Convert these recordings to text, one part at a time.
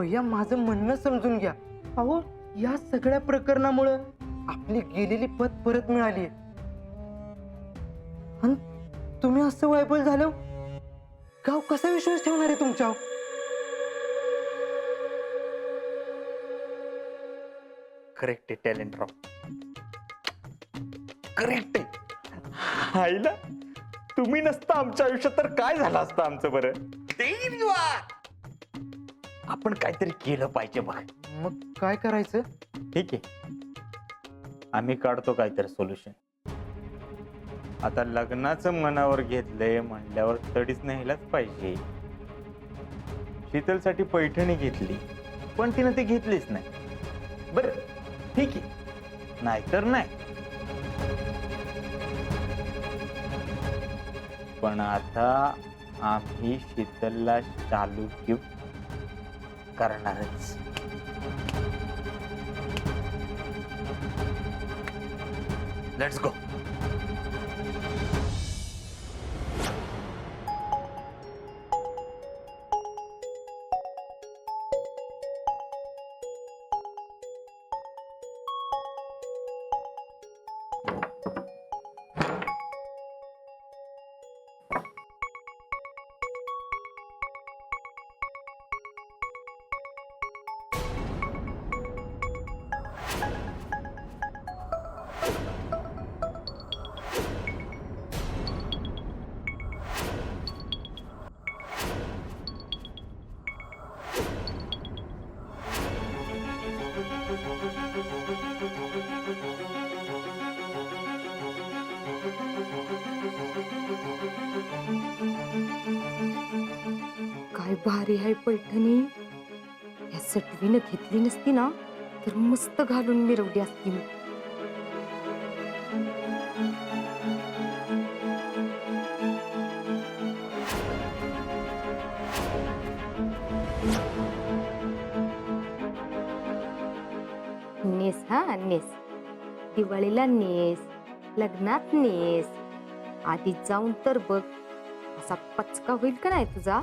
भैया माझं म्हणणं समजून घ्या. अहो या सगळ्या प्रकरणामुळं आपली गेलेली पत परत मिळाली. आणि तुम्ही असं वायबल झालं, गाव कसा विश्वास ठेवणार आहे तुमच्यावर? करेक्ट आहे टॅलेंट राव, करेक्ट आहे. आईला तुम्ही नसता आमच्या आयुष्यात तर काय झालं असतं आमचं बरं. आपण काहीतरी केलं पाहिजे बघ. मग काय करायचं? ठीक आहे, आम्ही काढतो काहीतरी सोल्युशन. आता लग्नाचं मनावर घेतलंय म्हणल्यावर तडीच न्यायलाच पाहिजे. शीतलसाठी पैठणी घेतली पण तिनं ते घेतलीच नाही. बरं ठीक आहे, नाहीतर नाही. पण आता आम्ही शीतलला शालू गिफ्ट करणारच. Let's go. काय भारी आहे पैठणी. या सटवीनं घेतली नसती ना तर मस्त घालून मिरवली असती मी. नेस हा नेस, दिवाळीला नेस, लग्नात नेस. आधी जाऊन तर बघ असा पचका होईल का नाही तुझा.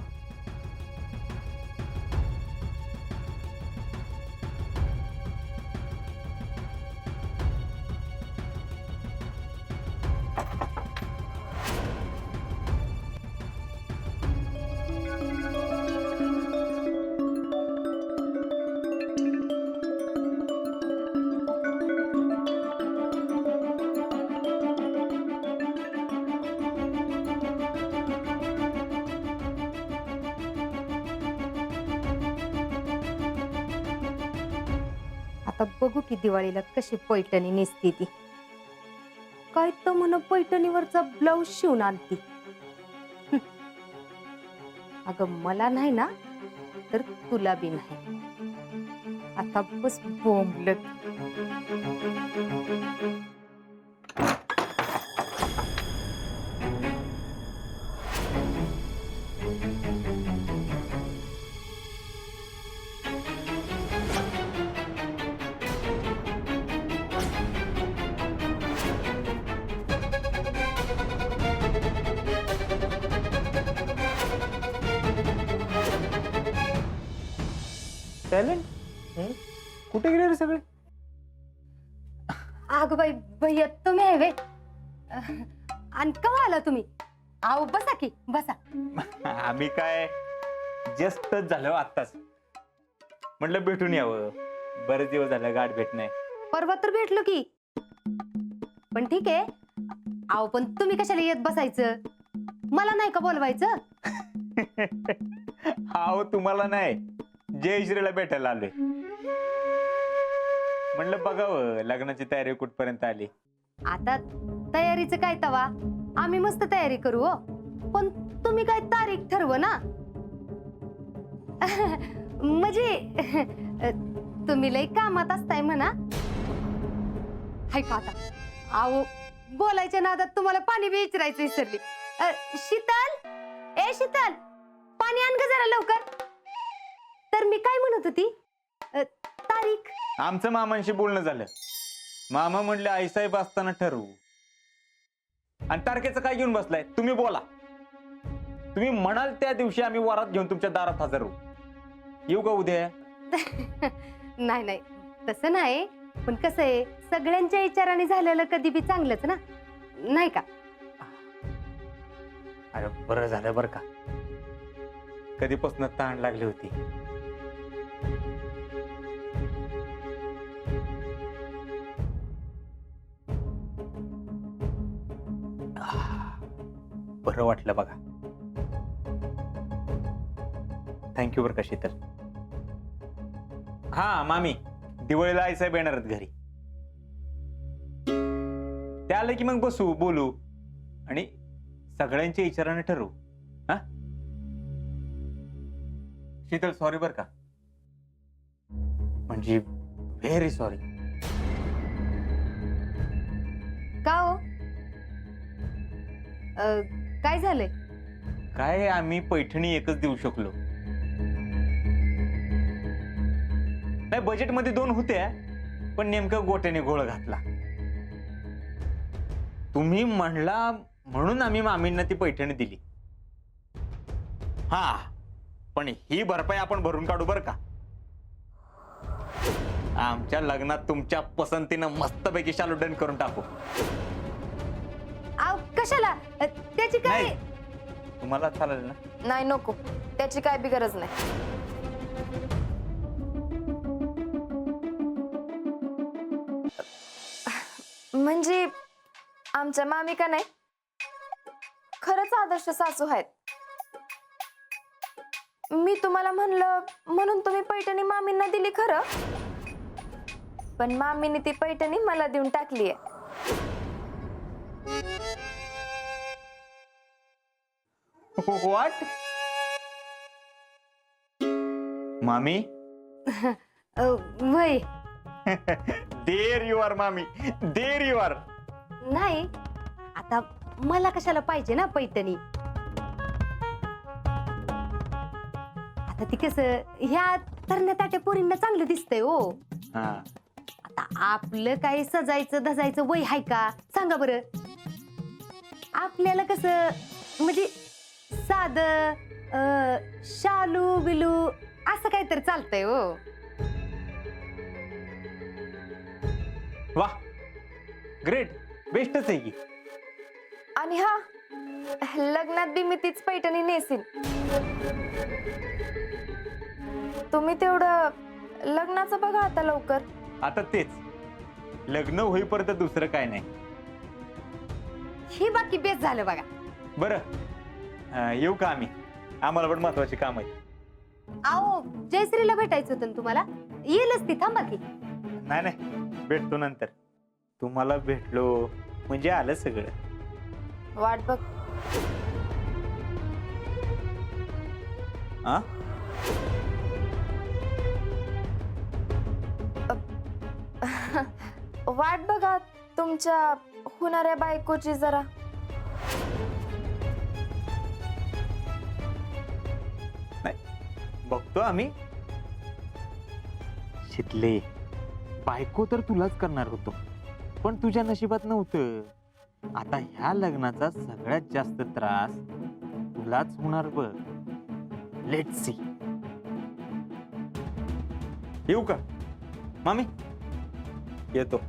आता बघू की दिवाळीला कशी पैठणी नेसते ती. काय तर म्हण पैठणीवरचा ब्लाऊज शिवून आणती. अगं मला नाही ना तर तुला बी नाही. आता बस बोंबलत. टॅलेंट कुठे गेले रे सगळे? अगं बाई भैया तुम्ही आहे वे. आणि केव्हा आला तुम्ही? आहो बसा की बसा. आम्ही काय जस्टच झालं आत्ताच. म्हटलं भेटून यावं, बरेच दिवस झालं गाठ भेट नाही. परवा तर भेटलो की. पण ठीक आहे. आहो पण तुम्ही कशाला येत बसायचं? मला नाही का बोलवायचं? हाव तुम्हाला नाही, जयश्रीला भेटायला आलोय. म्हणलं बघावं लग्नाची तयारी कुठपर्यंत आली. आता तयारीचं काय तवा, आम्ही मस्त तयारी करू हो. पण तुम्ही काय तारीख ठरव ना. म्हणजे तुम्ही लई कामात असताय म्हणा. हाय का आता आहो बोलायच्या नादात तुम्हाला पाणी बी विचारायचं विसरली. शीतल, ए शीतल, पाणी आण ग जरा लवकर. तर मी काय म्हणत होती, तारीख. आमचं मामांशी बोलणं झालं. मामा म्हणले आईसाहेब असताना ठरवू. आणि तारखेचं काय घेऊन बसलाय तुम्ही? बोला, तुम्ही म्हणाल त्या दिवशी आम्ही वरात घेऊन तुमच्या दारात हजर होऊ. येऊ का उद्या? नाही नाही तसं नाही, पण कसं आहे सगळ्यांच्या विचाराने झालेलं कधी बी चांगलंच ना, नाही का? अरे बरं झालं बरं का, कधीपासून ताण लागली होती. बरं वाटलं बघा. थँक्यू बरं का शीतल. हा मामी, दिवाळीला आईसाहेब येणार आहेत घरी. ते आलं की मग बसू बोलू आणि सगळ्यांच्या विचाराने ठरवू. हा शीतल, सॉरी बर का, म्हणजे व्हेरी सॉरी. का हो? काय झालंय? काय आम्ही पैठणी एकच देऊ शकलो नाही. बजेटमध्ये 2 होत्या, पण नेमकं गोट्याने घोळ घातला. तुम्ही म्हणला म्हणून आम्ही मामींना ती पैठणी दिली. हा, पण ही भरपाई आपण भरून काढू बर का. आमच्या लग्नात तुमच्या पसंतीनं मस्तपैकी शालू डन करून टाकू. आव कशाला? त्याची काय? नाही, तुम्हाला चालेल ना? नाही नको, त्याची काय बी गरज नाही. म्हणजे आमच्या मामी का नाही खरंच आदर्श सासू आहेत. मी तुम्हाला म्हणलं म्हणून तुम्ही पैठणी मामींना दिली खरं, पण मामीने ती पैठणी मला देऊन टाकली आहे. व्हॉट? मामी? वय देर यू आर मामी, देर यू आर. नाही, आता मला कशाला पाहिजे ना पैठणी. आता ती कसं ह्या तरण्या ताट्या पोरींना चांगलं दिसतंय हो. हा, आता आपलं काही सजायचं धजायचं वय हाय का सांगा बरं. आपल्याला कसं म्हणजे साध शालू बिलू असं काहीतरी चालतंय हो. वाह, ग्रेट, बेस्टच आहे की. आणि हा, लग्नात बी मी तीच पैठणी नेसीन. तुम्ही तेवढं लग्नाचं बघा आता लवकर. आता तेच, लग्न होईपर्यंत दुसरं काय नाही. ही बाकी बेस झालं बघा. बरं, येऊ का आम्ही? आम्हाला पण महत्वाची काम आहे. आओ जयश्रीला भेटायचं होतं ना तुम्हाला, येईलच ती, थांबा की. नाही नाही, भेटतो नंतर. तुम्हाला भेटलो म्हणजे आलं सगळं. वाट बघ. आ? वाट बघा तुमच्या होणाऱ्या बायकोची जरा. बघतो आम्ही. शितले, बायको तर तुलाच करणार होतो, पण तुझ्या नशिबात नव्हतं. आता ह्या लग्नाचा सगळ्यात जास्त त्रास तुलाच होणार बघ. Let's see. येऊ का मामी? येतो.